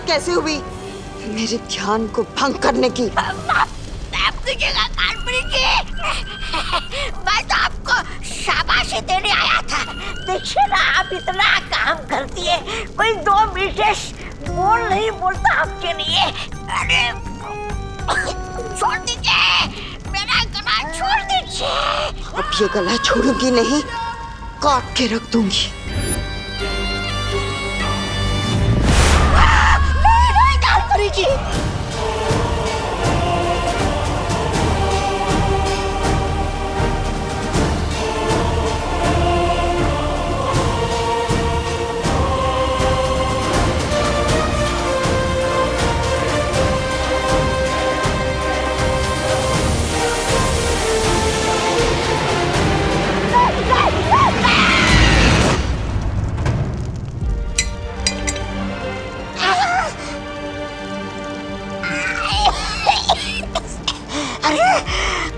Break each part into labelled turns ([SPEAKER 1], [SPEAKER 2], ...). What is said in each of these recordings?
[SPEAKER 1] हिम्मत कैसे हुई मेरे ध्यान को भंग करने की?
[SPEAKER 2] मैं तो आपको शाबाशी देने आया था। देखिए ना, आप इतना काम करती है, कोई 2 विशेष बोल नहीं बोलता आपके लिए। अरे छोड़ दीजिए, मेरा गला छोड़ दीजिए।
[SPEAKER 1] अब ये गला छोड़ूंगी नहीं, काट के रख दूंगी।
[SPEAKER 2] नहीं काट करेगी।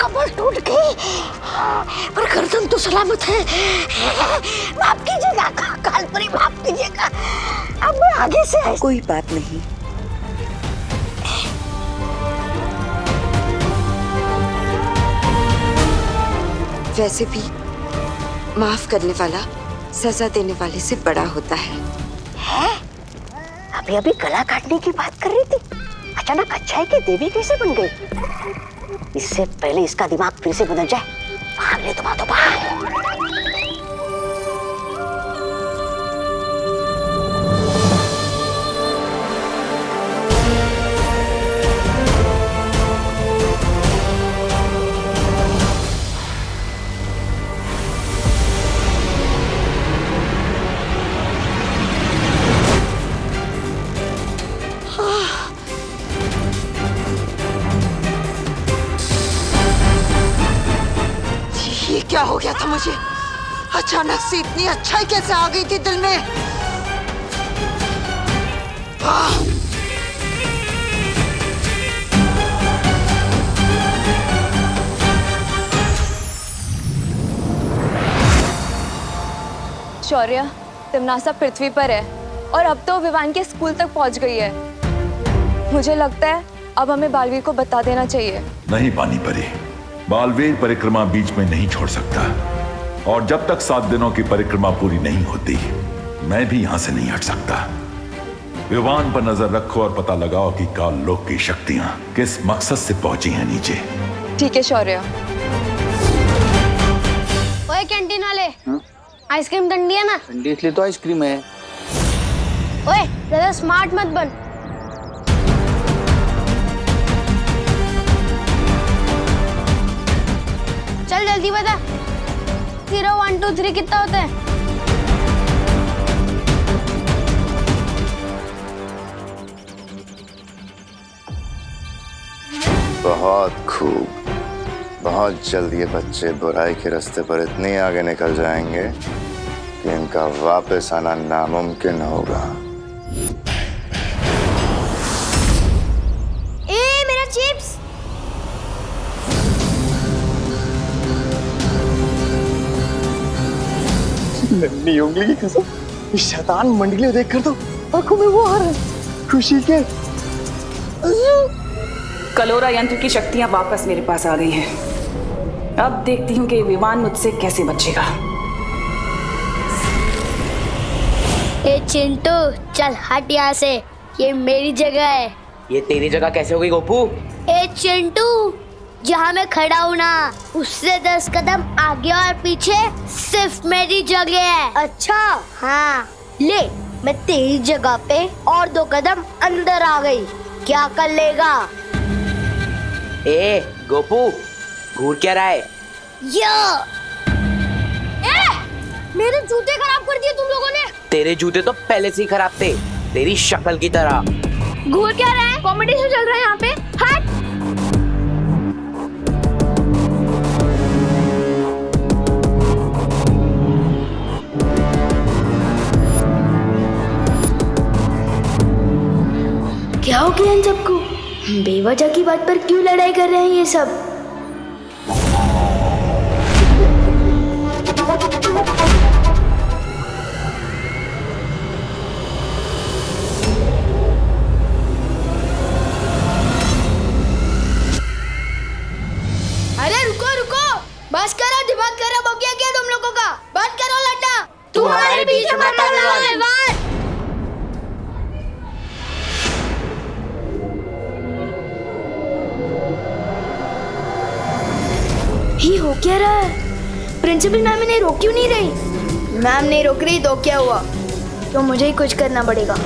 [SPEAKER 2] कमर टूट गई पर गर्दन तो सलामत है। माफ कीजिएगा कालपरी, माफ कीजिएगा। अब मैं आगे से
[SPEAKER 1] कोई बात नहीं। वैसे भी माफ करने वाला सजा देने वाले से बड़ा होता है।
[SPEAKER 2] अभी अभी गला काटने की बात कर रही थी, अचानक अच्छाई की देवी कैसे बन गई? इससे पहले इसका दिमाग फिर से बदल जाए, भाग ले तुम, तो भाग।
[SPEAKER 1] क्या हो गया था मुझे? अचानक से इतनी अच्छाई कैसे आ गई थी दिल में?
[SPEAKER 3] शौर्य, तिमनासा पृथ्वी पर है और अब तो विवान के स्कूल तक पहुंच गई है। मुझे लगता है अब हमें बालवीर को बता देना चाहिए।
[SPEAKER 4] नहीं पानी परी, बालवीर परिक्रमा बीच में नहीं छोड़ सकता, और जब तक 7 दिनों की परिक्रमा पूरी नहीं होती मैं भी यहां से नहीं हट सकता। विवान पर नजर रखो और पता लगाओ कि काल लोक की शक्तियां किस मकसद से पहुंची हैं नीचे।
[SPEAKER 3] ठीक है शौर्य।
[SPEAKER 5] ओए कैंटीन वाले, आइसक्रीम ठंडी है ना?
[SPEAKER 6] ठंडी इसलिए तो आइसक्रीम है।
[SPEAKER 5] ओए ज्यादा स्मार्ट मत बन। चल जल्दी बता, 0 1 2 3 कितना होता है?
[SPEAKER 7] बहुत खूब। बहुत जल्द ये बच्चे बुराई के रास्ते पर इतने आगे निकल जाएंगे कि इनका वापस आना नामुमकिन होगा।
[SPEAKER 5] ए मेरा चिप्स।
[SPEAKER 6] नन्ही उंगली की कसम, इस शैतान मंडली देखकर तो आंखों में वो आ रहा है खुशी के।
[SPEAKER 8] कलोरा यंत्र की शक्तियां वापस मेरे पास आ गई हैं। अब देखती हूँ कि विमान मुझसे कैसे बचेगा।
[SPEAKER 5] ए चिंटू, चल हट यहाँ से, ये मेरी जगह है।
[SPEAKER 6] ये तेरी जगह कैसे होगी गोपू?
[SPEAKER 5] ए चिंटू, जहाँ मैं खड़ा हूँ ना, उससे 10 कदम आगे और पीछे सिर्फ मेरी जगह है। अच्छा हाँ, ले मैं तेरी जगह पे और 2 कदम अंदर आ गई, क्या कर लेगा?
[SPEAKER 6] ए गोपू, घूर क्या रहा है?
[SPEAKER 5] मेरे जूते खराब कर दिए तुम लोगों ने।
[SPEAKER 6] तेरे जूते तो पहले से ही खराब थे, तेरी शक्ल की तरह।
[SPEAKER 5] घूर क्या रहा है? कॉम्पिटिशन चल रहा है यहाँ पे। हट। क्या हो गया इन सबको? बेवजह की बात पर क्यों लड़ाई कर रहे हैं ये सब? माता विवान।
[SPEAKER 9] ये हो क्या रहा है? प्रिंसिपल मैम इन्हें रोक क्यों नहीं रही? मैम नहीं रोक रही तो क्या हुआ? तो मुझे ही कुछ करना पड़ेगा।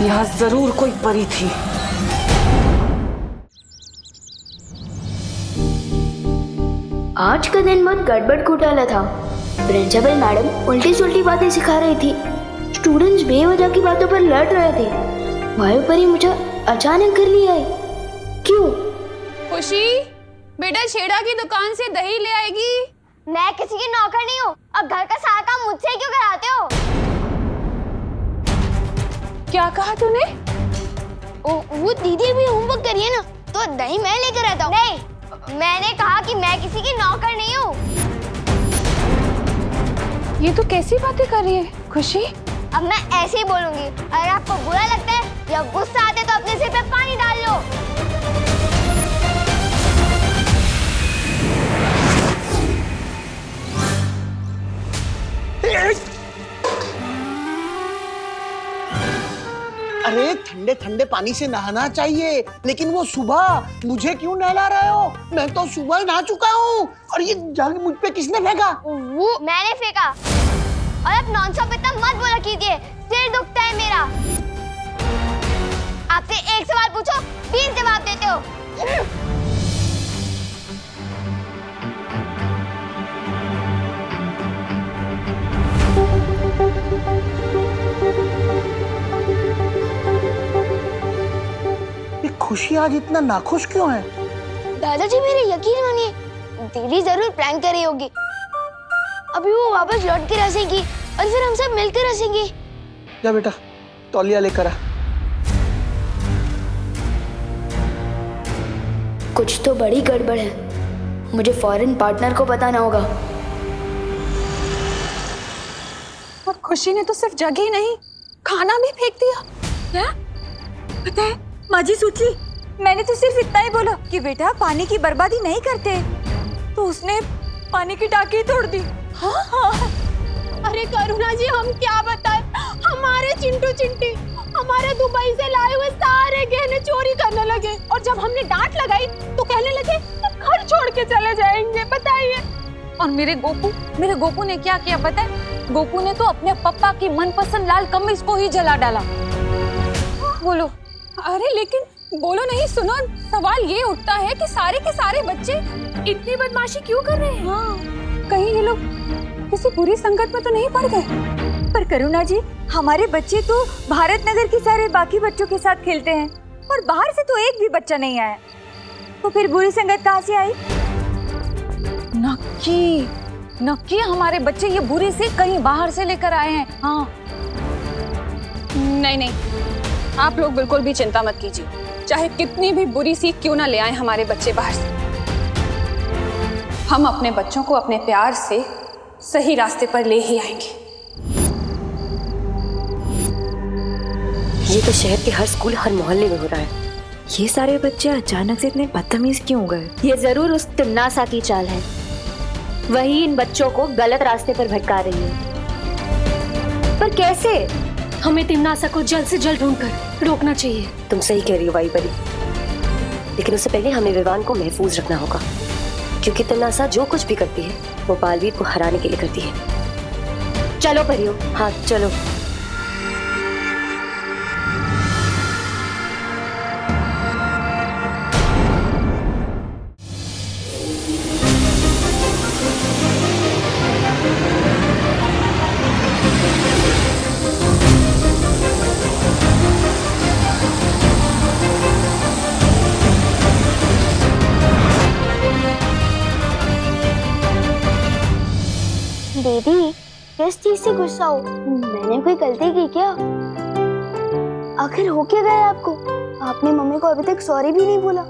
[SPEAKER 8] यहाँ जरूर कोई परी थी।
[SPEAKER 9] आज का दिन बहुत गड़बड़ घोटाला था। प्रिंसिपल मैडम उल्टी सुल्टी बातें सिखा रही थी। स्टूडेंट्स बेवजह की बातों पर लड़ रहे थे। वायु परी मुझे अचानक घर ले आई। क्यों?
[SPEAKER 3] खुशी, बेटा छेड़ा की दुकान से दही ले आएगी।
[SPEAKER 5] मैं किसी की नौकर नहीं हूँ। अब घर का सारा काम मुझसे क्यों कराते हो?
[SPEAKER 3] क्या कहा तूने?
[SPEAKER 5] वो दीदी भी होमवर्क करिए ना, तो दही मैं लेकर आता हूँ। नहीं, मैंने कहा कि मैं किसी की नौकर नहीं हूँ।
[SPEAKER 3] ये तो कैसी बातें कर रही है खुशी?
[SPEAKER 5] अब मैं ऐसे ही बोलूंगी। अगर आपको बुरा लगता है या गुस्सा आता है तो अपने सिर पे पानी डाल लो।
[SPEAKER 10] अरे ठंडे ठंडे पानी से नहाना चाहिए, लेकिन वो सुबह मुझे क्यों नहला रहे हो? मैं तो सुबह ही नहा चुका हूँ। और ये जग मुझ पे किसने फेंका?
[SPEAKER 5] वो मैंने फेंका। और अब नॉनस्टॉप इतना मत बोला कीजिए, सिर दुखता है मेरा। आपसे एक सवाल पूछो, 20 जवाब देते हो।
[SPEAKER 10] खुशी आज इतना नाखुश क्यों है?
[SPEAKER 5] दादाजी मेरे यकीन मानिए, दीदी जरूर प्रैंक कर रही होगी। अभी वो वापस लौट के हंसेगी और फिर हम सब मिलकर हंसेंगे।
[SPEAKER 10] जा बेटा, तौलिया लेकर आ।
[SPEAKER 9] कुछ तो बड़ी गड़बड़ है। मुझे फॉरेन पार्टनर को बताना होगा।
[SPEAKER 3] और खुशी ने तो सिर्फ जगह ही नहीं, खाना भी फेंक दिया। क्या? पता है माँ जी सोची, मैंने तो सिर्फ इतना ही बोला कि बेटा पानी की बर्बादी नहीं करते, तो उसने पानी की टाकी ही तोड़ दी। हाँ हाँ। अरे करुणा जी, हम क्या बताएं, हमारे चिंटू चिंटी हमारे दुबई से लाए हुए सारे गहने चोरी करने लगे। और जब हमने डांट लगाई तो कहने लगे घर छोड़ के चले जाएंगे। बताइए। और मेरे गोपू ने क्या किया पता है? गोपू ने तो अपने पापा की मनपसंद लाल कमीज को ही जला डाला। बोलो। अरे लेकिन बोलो नहीं, सुनो, सवाल ये उठता है कि सारे के सारे बच्चे इतनी बदमाशी क्यों कर रहे हैं? हाँ, कहीं ये लोग किसी बुरी संगत में तो नहीं पड़ गए? पर करुणा जी, हमारे बच्चे तो भारत नगर के सारे बाकी बच्चों के साथ खेलते हैं और बाहर से तो एक भी बच्चा नहीं आया, तो फिर बुरी संगत कहाँ से आई? नक्की हमारे बच्चे ये बुरी से कहीं बाहर से लेकर आए हैं। हाँ। नहीं, आप लोग बिल्कुल भी चिंता मत कीजिए, चाहे कितनी भी बुरी सीख क्यों ना ले आए हमारे बच्चे बाहर से, हम अपने बच्चों को अपने प्यार से सही रास्ते पर ले ही आएंगे।
[SPEAKER 11] ये तो शहर के हर स्कूल, हर मोहल्ले में हो रहा है। ये सारे बच्चे अचानक से इतने बदतमीज क्यों हो गए?
[SPEAKER 12] ये जरूर उस तिम्नासा की चाल है। वही इन बच्चों को गलत रास्ते पर भटका रही है। पर कैसे? हमें तिम्नासा को जल्द से जल्द ढूंढकर रोकना चाहिए।
[SPEAKER 11] तुम सही कह रही हो वाई परी, लेकिन उससे पहले हमें विवान को महफूज रखना होगा, क्योंकि तिम्नासा जो कुछ भी करती है वो बालवीर को हराने के लिए करती है।
[SPEAKER 12] चलो परियो।
[SPEAKER 11] हाँ चलो।
[SPEAKER 5] दीदी, किस चीज से गुस्सा हो? मैंने कोई गलती की क्या? आखिर हो क्या गया आपको? आपने मम्मी को अभी तक सॉरी भी नहीं बोला।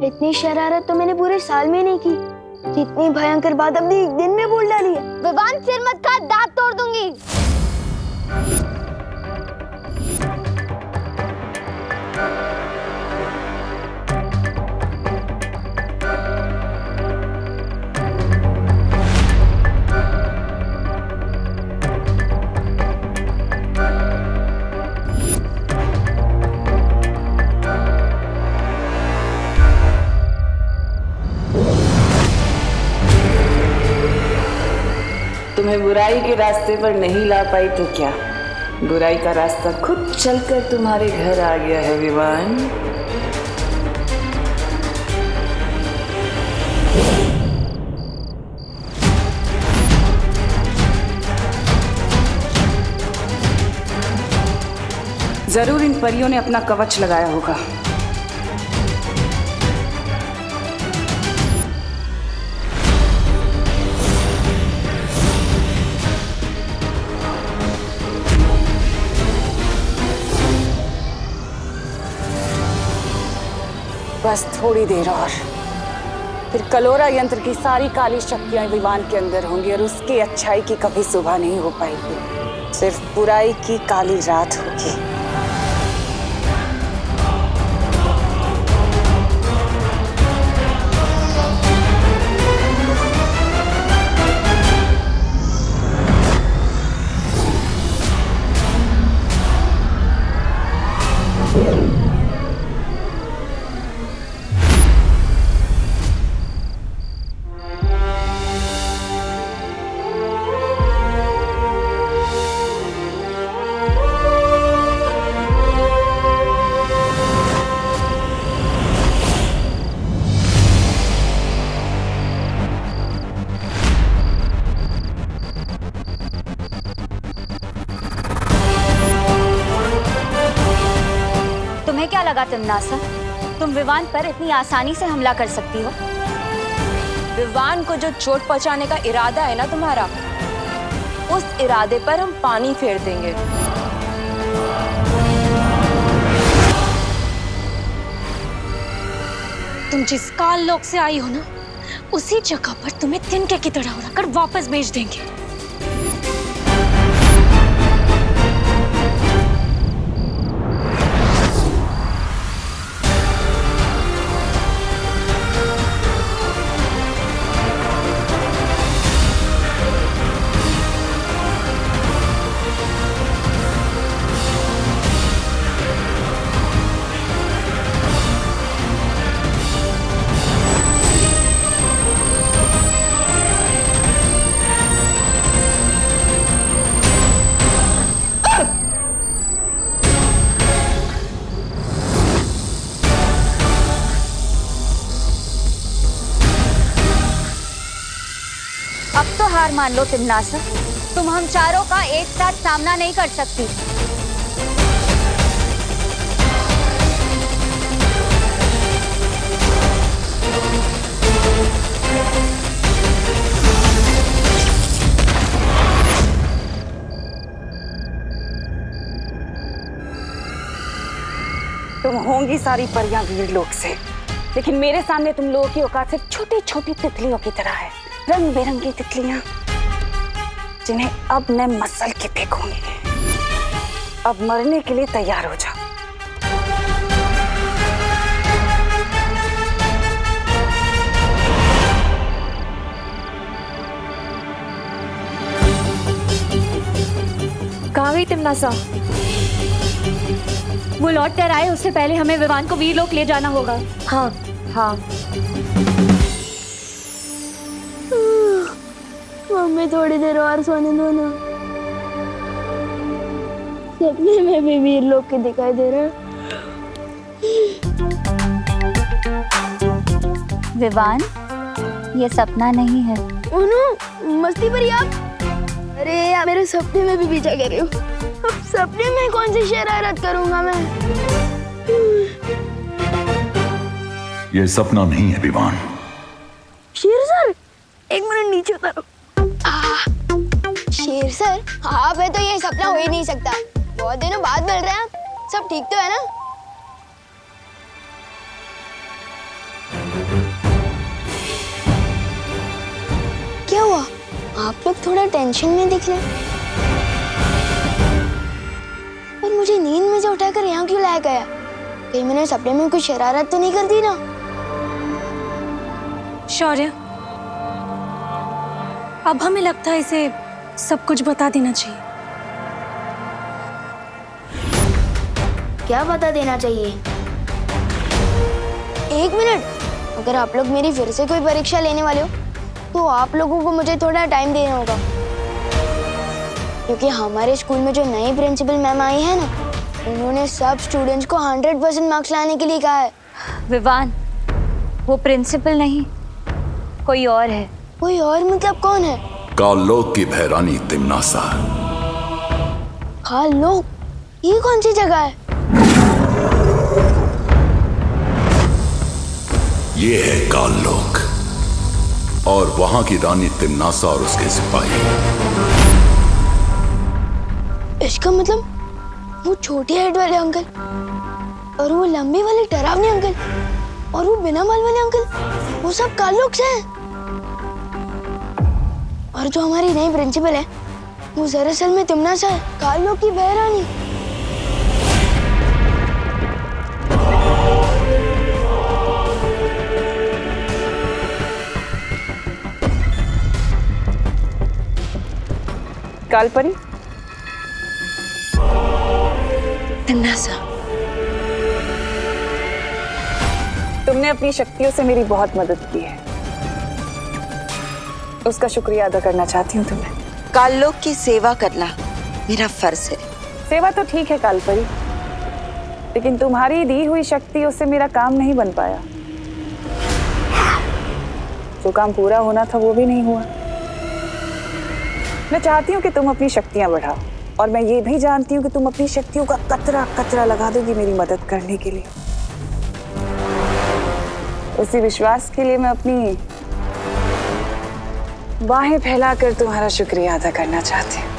[SPEAKER 5] इतनी शरारत तो मैंने पूरे साल में नहीं की।
[SPEAKER 9] जितनी भयंकर बात हमने एक दिन में बोल डाली है। विवान सिर मत खा, दांत तोड़ दूंगी।
[SPEAKER 8] तुम्हें बुराई के रास्ते पर नहीं ला पाई तो क्या, बुराई का रास्ता खुद चलकर तुम्हारे घर आ गया है विवान। जरूर इन परियों ने अपना कवच लगाया होगा। बस थोड़ी देर और, फिर कलोरा यंत्र की सारी काली शक्तियां विवान के अंदर होंगी और उसकी अच्छाई की कभी सुबह नहीं हो पाएगी, सिर्फ बुराई की काली रात होगी।
[SPEAKER 3] तुम्हें क्या लगा तिमनासा, तुम विवान पर इतनी आसानी से हमला कर सकती हो? विवान को जो चोट पहुंचाने का इरादा है ना तुम्हारा, उस इरादे पर हम पानी फेर देंगे। तुम जिस काल लोक से आई हो ना, उसी जगह पर तुम्हें तिनके की तरह उड़ाकर वापस भेज देंगे। अब तो हार मान लो तिमनासा, तुम हम चारों का एक साथ सामना नहीं कर सकती।
[SPEAKER 8] तुम होंगी सारी परियां वीर लोक से, लेकिन मेरे सामने तुम लोगों की औकात सिर्फ छोटी छोटी तितलियों की तरह है। रंग बिरंगी तितलियां जिन्हें अब मैं मसल के फेंकूंगी। अब मरने के लिए तैयार हो जाओ।
[SPEAKER 12] कहाँ गई तिमनासा? वो लौट कर आए उससे पहले हमें विवान को वीरलोक ले जाना होगा। हाँ हाँ।
[SPEAKER 9] मम्मी थोड़ी देर और सोने दो ना। सपने में भी वीरलोक के दिखाई दे रहे हैं।
[SPEAKER 3] विवान, ये सपना नहीं है।
[SPEAKER 9] ओनो, मस्ती पर आप? अरे यार, मेरे सपने में भी पीछा कर रही हो। अब सपने में कौन सी शरारत करूंगा मैं?
[SPEAKER 4] ये सपना नहीं है विवान।
[SPEAKER 9] शेर सर, एक मिनट नीचे उतारो। शेर सर, आप है तो ये सपना हो ही नहीं सकता। बहुत दिनों बाद मिल रहे हैं आप। सब ठीक तो है ना?
[SPEAKER 5] आप लोग थोड़ा टेंशन में दिख रहे हैं। पर मुझे नींद में से उठाकर यहाँ क्यों लाया गया? कहीं मैंने सपने में कुछ शरारत तो नहीं कर दी ना?
[SPEAKER 12] शौर्य, अब हमें लगता है इसे सब कुछ बता देना चाहिए।
[SPEAKER 9] क्या बता देना चाहिए?
[SPEAKER 5] एक मिनट, अगर आप लोग मेरी फिर से कोई परीक्षा लेने वाले हो तो आप लोगों को मुझे थोड़ा टाइम देना होगा, क्योंकि हमारे स्कूल में जो नई प्रिंसिपल मैम आई है ना, उन्होंने सब स्टूडेंट्स को 100% मार्क्स लाने के लिए कहा है।
[SPEAKER 3] विवान, वो प्रिंसिपल नहीं, कोई और है।
[SPEAKER 5] कोई और मतलब कौन है?
[SPEAKER 4] कालोक की भैरानी तिम्नासा।
[SPEAKER 5] कालोक? ये कौन सी जगह है?
[SPEAKER 4] ये है कालोक और वहां की रानी तिम्नासा और उसके सिपाही।
[SPEAKER 5] इसका मतलब वो छोटे हेड वाले अंकल और वो लंबे वाले डरावने अंकल और वो बिना बाल वाले अंकल, वो सब कालोक से हैं। और जो हमारी नई प्रिंसिपल है वो दरअसल में तिम्नासा है, कालोक की बहरानी।
[SPEAKER 8] कालपरी,
[SPEAKER 3] तिम्नासा,
[SPEAKER 8] तुमने अपनी शक्तियों से मेरी बहुत मदद की है, उसका शुक्रिया अदा करना चाहती हूँ तुम्हें।
[SPEAKER 1] कालोक की सेवा करना मेरा फर्ज है।
[SPEAKER 8] सेवा तो ठीक है कालपरी, लेकिन तुम्हारी दी हुई शक्तियों से मेरा काम नहीं बन पाया। जो काम पूरा होना था वो भी नहीं हुआ। मैं चाहती हूँ कि तुम अपनी शक्तियां बढ़ाओ, और मैं ये भी जानती हूँ कि तुम अपनी शक्तियों का कतरा कतरा लगा दोगी मेरी मदद करने के लिए। उसी विश्वास के लिए मैं अपनी बाहें फैलाकर तुम्हारा शुक्रिया अदा करना चाहती हूँ।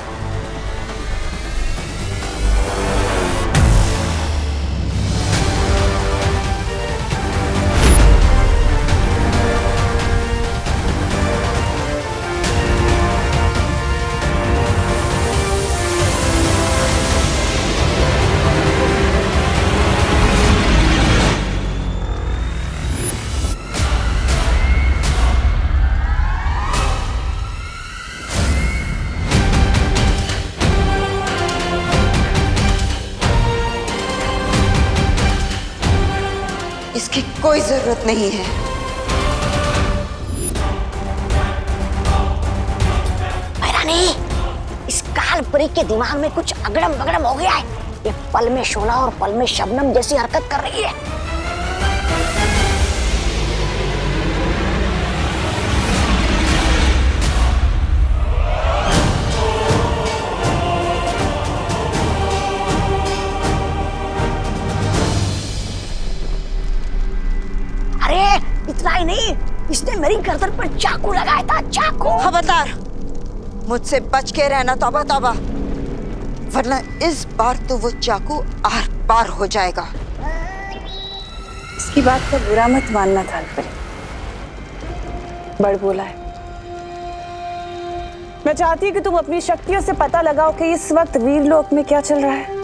[SPEAKER 1] इसकी कोई जरूरत नहीं है।
[SPEAKER 2] भैरानी, इस कालपरी के दिमाग में कुछ अगड़म बगड़म हो गया है। ये पल में शोला और पल में शबनम जैसी हरकत कर रही है। इतना ही नहीं, इसने मेरी गर्दन पर चाकू लगाया था, चाकू।
[SPEAKER 1] खबरदार, मुझसे बच के रहना तौबा तौबा, वरना इस बार तो वो चाकू आर पार हो जाएगा।
[SPEAKER 8] इसकी बात का बुरा मत मानना कालपरी, बड़ बोला है। मैं चाहती हूँ कि तुम अपनी शक्तियों से पता लगाओ कि इस वक्त वीरलोक में क्या चल रहा है।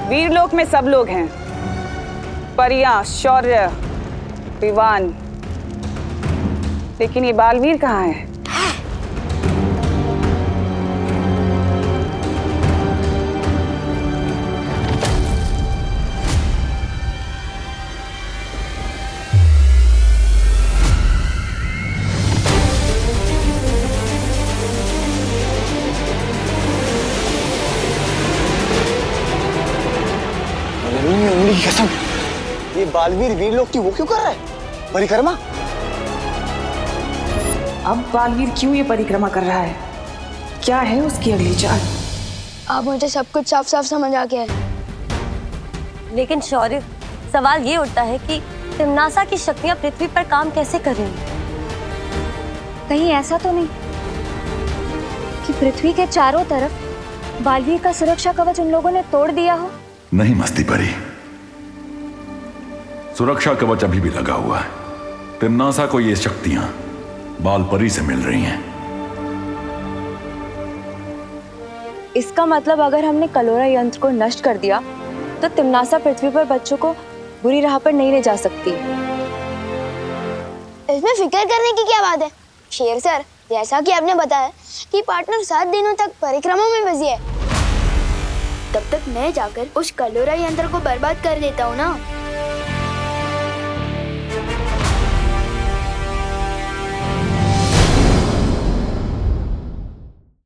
[SPEAKER 8] वीरलोक में सब लोग हैं, परियां, शौर्य, विवान, लेकिन ये बालवीर कहाँ है?
[SPEAKER 6] उंगली की कसम, ये बालवीर वीरलोक की वो क्यों कर रहा है? परिक्रमा?
[SPEAKER 8] अब बालवीर क्यों ये परिक्रमा कर रहा है? क्या है उसकी अगली चाल?
[SPEAKER 5] अब मुझे सब कुछ साफ साफ समझ आ गया है।
[SPEAKER 11] लेकिन शौर्य, सवाल ये उठता है कि तिम्नासा की शक्तियां पृथ्वी पर काम कैसे कर रही हैं?
[SPEAKER 3] कहीं ऐसा तो नहीं कि पृथ्वी के चारों तरफ बालवीर का सुरक्षा कवच उन लोगों ने तोड़ दिया हो?
[SPEAKER 4] नहीं मस्ती परी, सुरक्षा कवच अभी भी लगा हुआ है। तिम्नासा को ये शक्तियां बाल परी से मिल रही हैं।
[SPEAKER 3] इसका मतलब अगर हमने कलोरा यंत्र को नष्ट कर दिया तो तिम्नासा पृथ्वी पर बच्चों को बुरी राह पर नहीं ले जा सकती।
[SPEAKER 5] इसमें फिक्र करने की क्या बात है शेर सर? जैसा कि आपने बताया कि पार्टनर 7 दिनों तक परिक्रमा में बिजी है, तब तक मैं जाकर उस कलोरा यंत्र को बर्बाद कर देता हूँ ना।